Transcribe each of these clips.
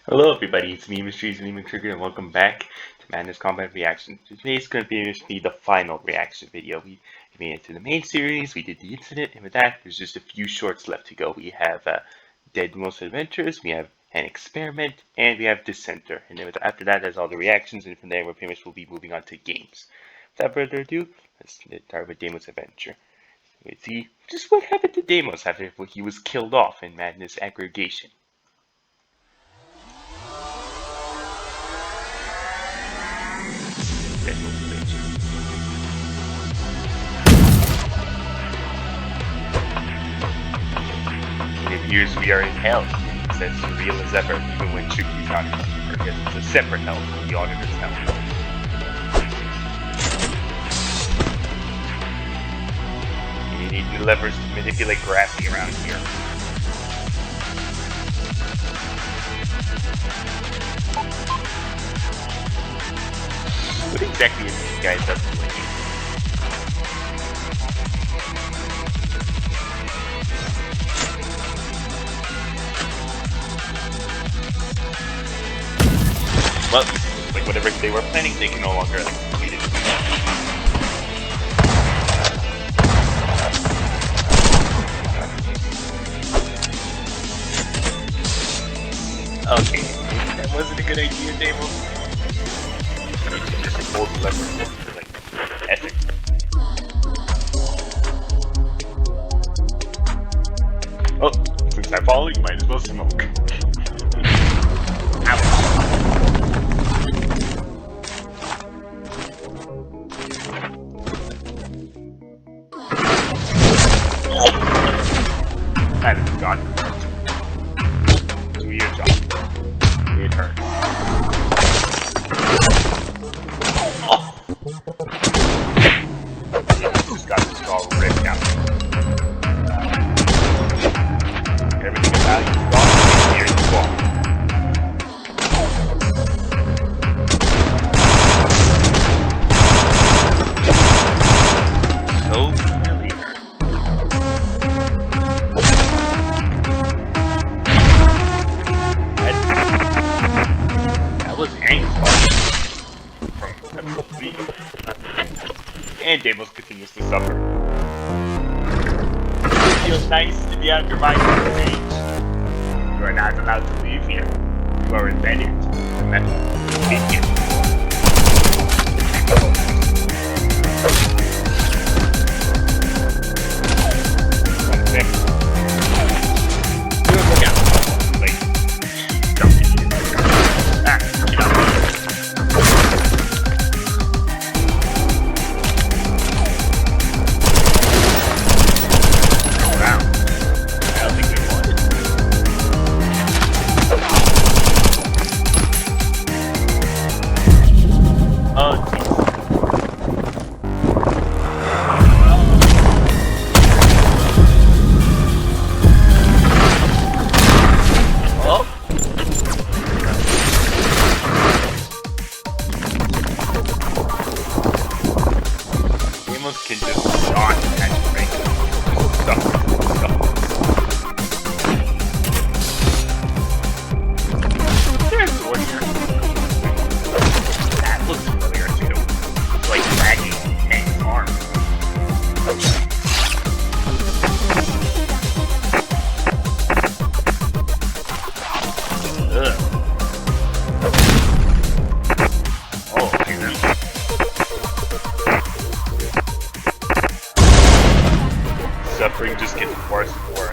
Hello everybody, it's me, Mysteries and Trigger, and welcome back to Madness Combat Reaction. Today's going to be the final reaction video. We made it to the main series, we did the incident, and with that, there's just a few shorts left to go. We have Dedmos Adventures, we have an experiment, and we have Disseneter. And then after that, that's all the reactions, and from there, we pretty much will be moving on to games. Without further ado, let's start with Dedmos Adventure. Let's see just what happened to Dedmos after he was killed off in Madness Aggregation. It appears we are in hell. It says surreal as ever, even when Tricky's not in here, because it's a separate hell from the auditor's hell. You need the levers to manipulate gravity around here. What exactly is these guys up to? Well, like whatever they were planning, they can no longer complete it. Okay, that wasn't a good idea, Damo. You should just hold the lever for like ethics. Oh, since I'm falling, might as well smoke. That is gone. Do your job. It hurts. Oh! Yeah, I just got this all ripped out. Everything about you is gone. Here you fall. So and Dedmos continues to suffer. It feels nice to be out of your mind for a change. You are not allowed to leave here. You are embedded. Remember, take it. One second. Look out. Like, jump in. Get out. Can just not catch break. Stuff. There's a sword here. That looks familiar too. It's like dragging Tank's arm. Ugh. Oh, my goodness. Suffering just gets worse and worse.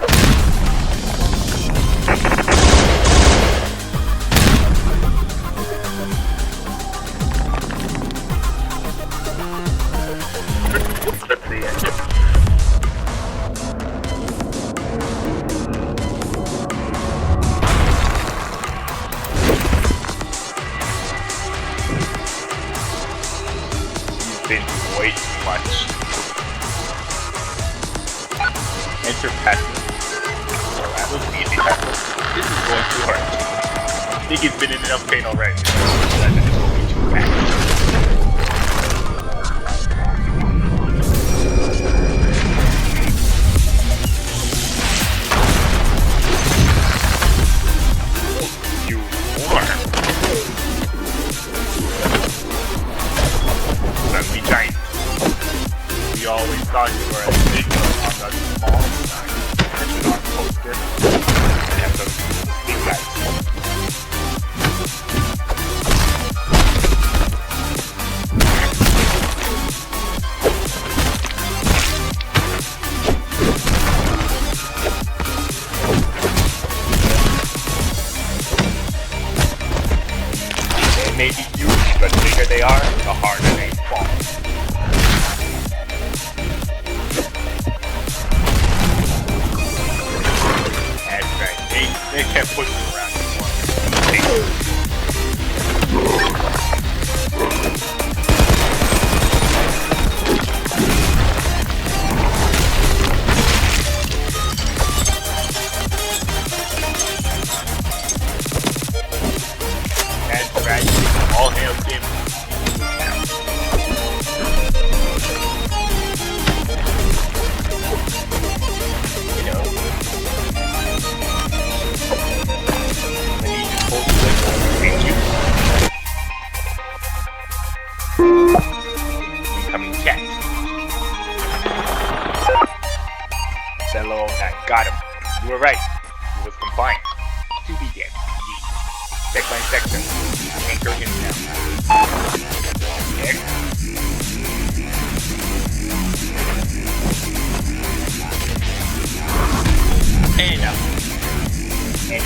That's the end. He's been way too much. Enter passive. Well, that was easy passive. This is going too hard. I think he's been in enough pain already. That is going to be too bad. You the bigger they are, the harder they fall. That's right. They can't push you around anymore. That's right. All hail Jim. You know, when he just holds the lip and you. Incoming chat. Hello, I got him. You were right. He was confined. To be dead. Check my section. Anchor him down. Check. And up. And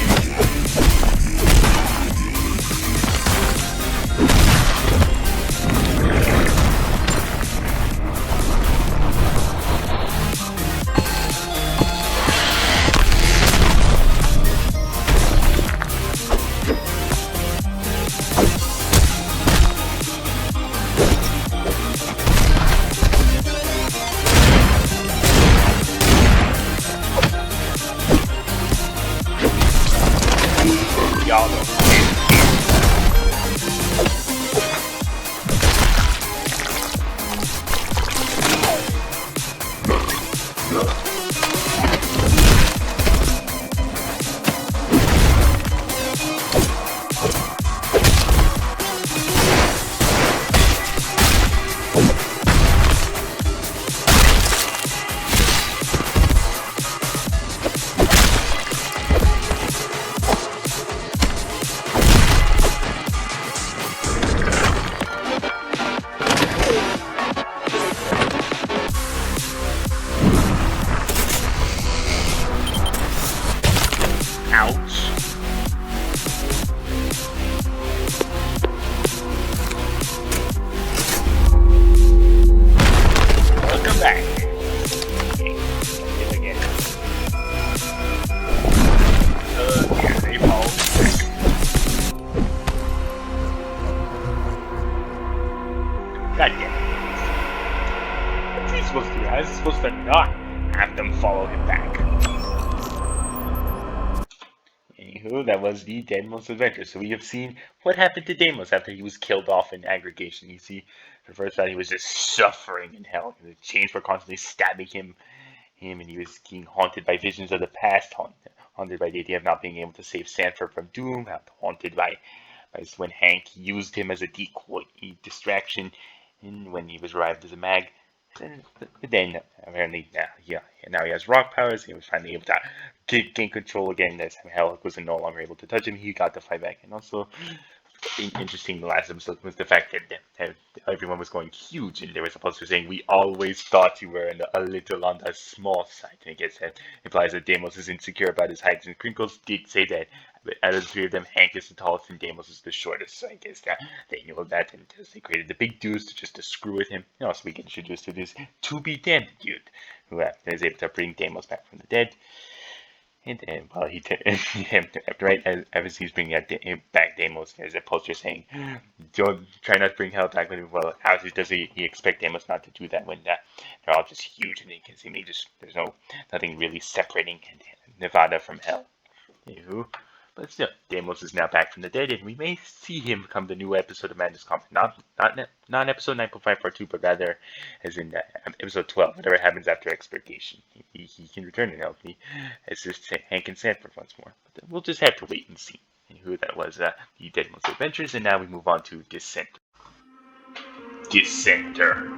y'all know. Welcome back. Okay, again. Yeah, they fall. God damn it. What's he supposed to do? How is he supposed to not have them follow him back? Anywho, that was the Dedmos Adventure. So we have seen what happened to Deimos after he was killed off in aggregation. You see, the first time he was just suffering in hell. The chains were constantly stabbing him, and he was being haunted by visions of the past, haunted by the idea of not being able to save Sanford from doom, haunted by when Hank used him as a decoy, distraction, and when he was arrived as a mag. But then apparently now he has rock powers. He was finally able to gain control again. As Hell was no longer able to touch him, he got to fight back. And also, interesting the last episode was the fact that everyone was going huge, and they were supposed to be saying, "We always thought you were a little on the small side." And I guess that implies that Deimos is insecure about his height, and Crinkles did say that out of the three of them, Hank is the tallest and Deimos is the shortest. So I guess that they knew that, and they created the big dudes to screw with him. And also we get introduced to this to-be-dead dude who is able to bring Deimos back from the dead. And well, right as he's bringing back Deimos, there's a poster saying, "Don't try not to bring Hell back." Well, how does he expect Deimos not to do that when they're all just huge and they can see me? There's nothing really separating Nevada from Hell. Anywho, but still, Deimos is now back from the dead, and we may see him become the new episode of Madness Comics. Not episode 9.5 part 2, but rather as in episode 12. Whatever happens after expurgation, he can return and help me. It's just Hank and Sanford once more. But we'll just have to wait and see. And who that was, the Dedmos Adventures, and now we move on to Disseneter. Disseneter.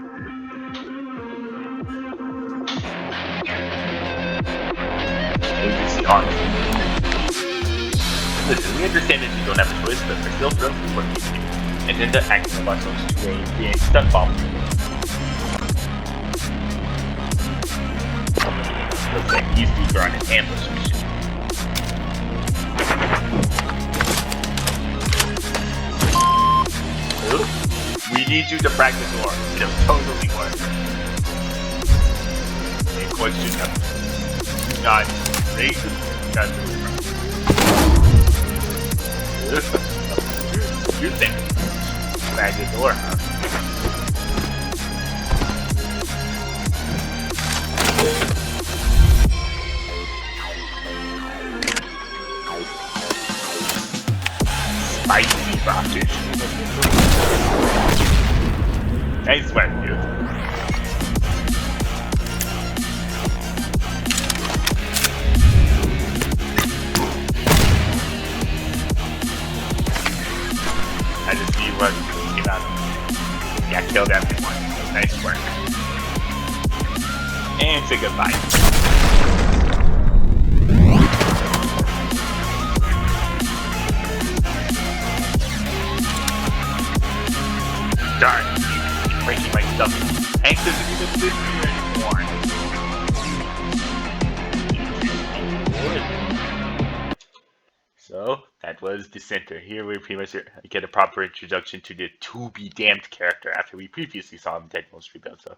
Agency on. Listen, we understand that you don't have a choice, but we're still thrilled with what you do. And then the action of our social being stuck bomb. Looks like these dudes are on an ambush mission. Oops. need you to crack the door. It'll totally work. Any question number? Not raise the You think crack the door, huh? Spicy rocket. Nice work, dude. I just see what came out of it. Yeah, killed everyone. Nice work. And say goodbye. Darn, keep breaking my stuff. Hank doesn't even live here anymore. So, that was Disseneter. Here we pretty much get a proper introduction to the to-be-damned character after we previously saw him in Dedmos Rebuild. So,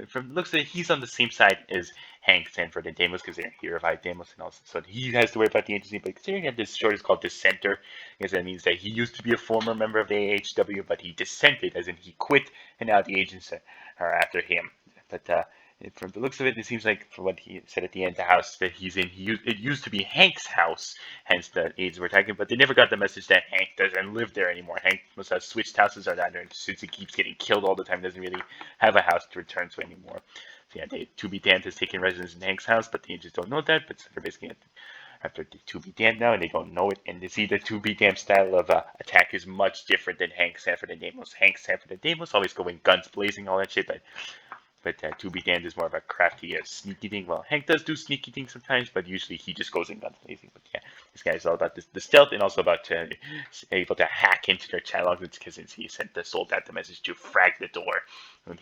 from the looks of it, he's on the same side as Hank, Sanford, and Dedmos because he revived Dedmos and also. So he has to worry about the agency. But considering that this short is called Disseneter, because that means that he used to be a former member of the AHW, but he dissented, as in he quit, and now the agents are after him. But from the looks of it, it seems like, from what he said at the end, the house that he's in, it used to be Hank's house, hence the aides were attacking, but they never got the message that Hank doesn't live there anymore. Hank must have switched houses or that, and since he keeps getting killed all the time, doesn't really have a house to return to anymore. So yeah, to-be-damned has taken residence in Hank's house, but the agents don't know that, but they're basically after the to-be-damned now, and they don't know it, and they see the to-be-damned style of attack is much different than Hank, Sanford, and Dedmos. Hank, Sanford, and Dedmos always going guns blazing, all that shit, but to-be-damned is more of a crafty, sneaky thing. Well, Hank does do sneaky things sometimes, but usually he just goes in guns blazing. But yeah, this guy is all about the stealth and also about able to hack into their chat logs because he sent the soldat the message to frag the door, and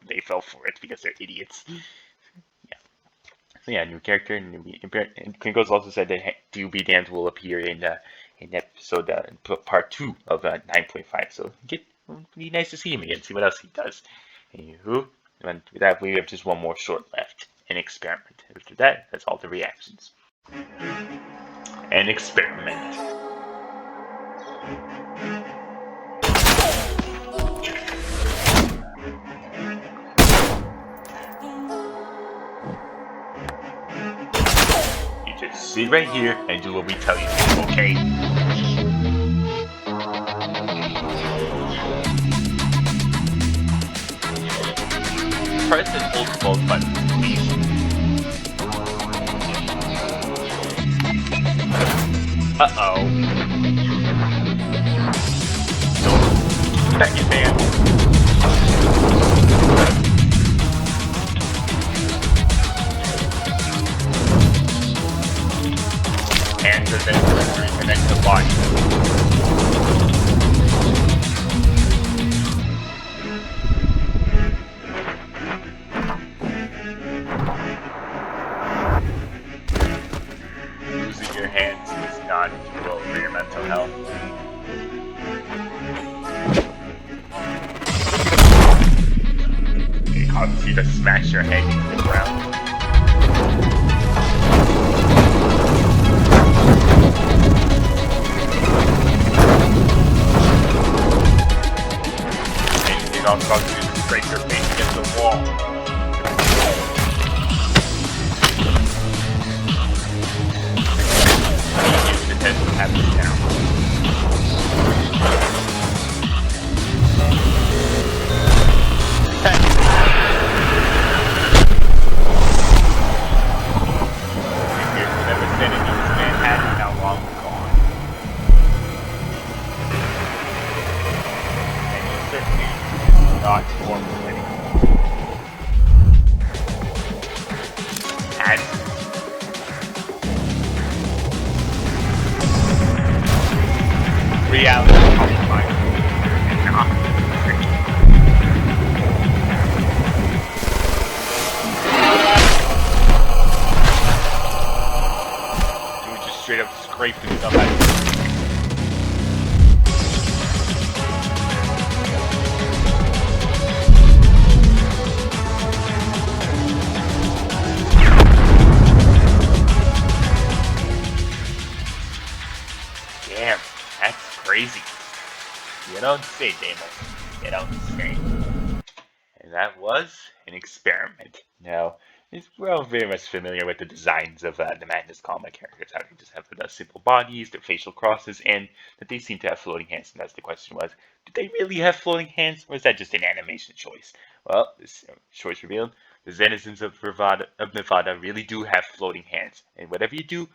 they fell for it because they're idiots. Yeah. So yeah, new character, and Kringos also said that to-be-damned will appear in episode part 2 of 9.5. So it'll be nice to see him again, see what else he does. Anywho. And with that, we have just one more short left. An experiment. After that, that's all the reactions. An experiment. You just sit right here and do what we tell you to, okay? Press and hold both buttons, please. Uh-oh. Back your hand. Hands are then to reconnect the body. For your mental health. It causes you to smash your head into the ground. And it also causes you to scrape your face against the wall. Have this down. Here's whatever sanity this man had is now long gone. And he certainly is not normal anymore. As reality compromise and not tricky. Dude just straight up scraped himself out of Damn, that's crazy. You don't say, Dedmos. You don't say. And that was an experiment. Now, we're all very much familiar with the designs of the Madness Combat characters, how they just have the simple bodies, their facial crosses, and that they seem to have floating hands. And that's the question was, did they really have floating hands, or is that just an animation choice? Well, this choice revealed, the denizens of Nevada really do have floating hands. And whatever you do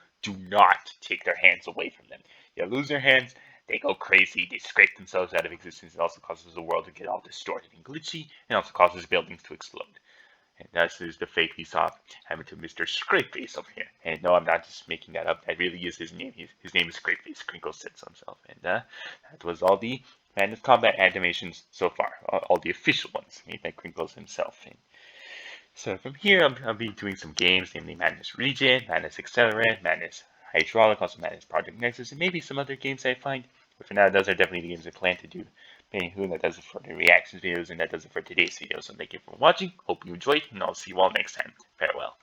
not take their hands away from them. You lose their hands, they go crazy, they scrape themselves out of existence. It also causes the world to get all distorted and glitchy, and also causes buildings to explode. And that is the fate we saw happen to Mr. Scrapeface over here. And no, I'm not just making that up. That really is his name. His name is Scrapeface. Crinkle said so himself. And that was all the Madness Combat animations so far. All the official ones made by Crinkles himself. And so from here, I'll be doing some games, namely Madness Region, Madness Accelerant, Madness Hydraulic, also Madness Project Nexus, and maybe some other games I find. But for now, those are definitely the games I plan to do. Anywho, that does it for the reactions videos, and that does it for today's video. So thank you for watching. Hope you enjoyed, and I'll see you all next time. Farewell.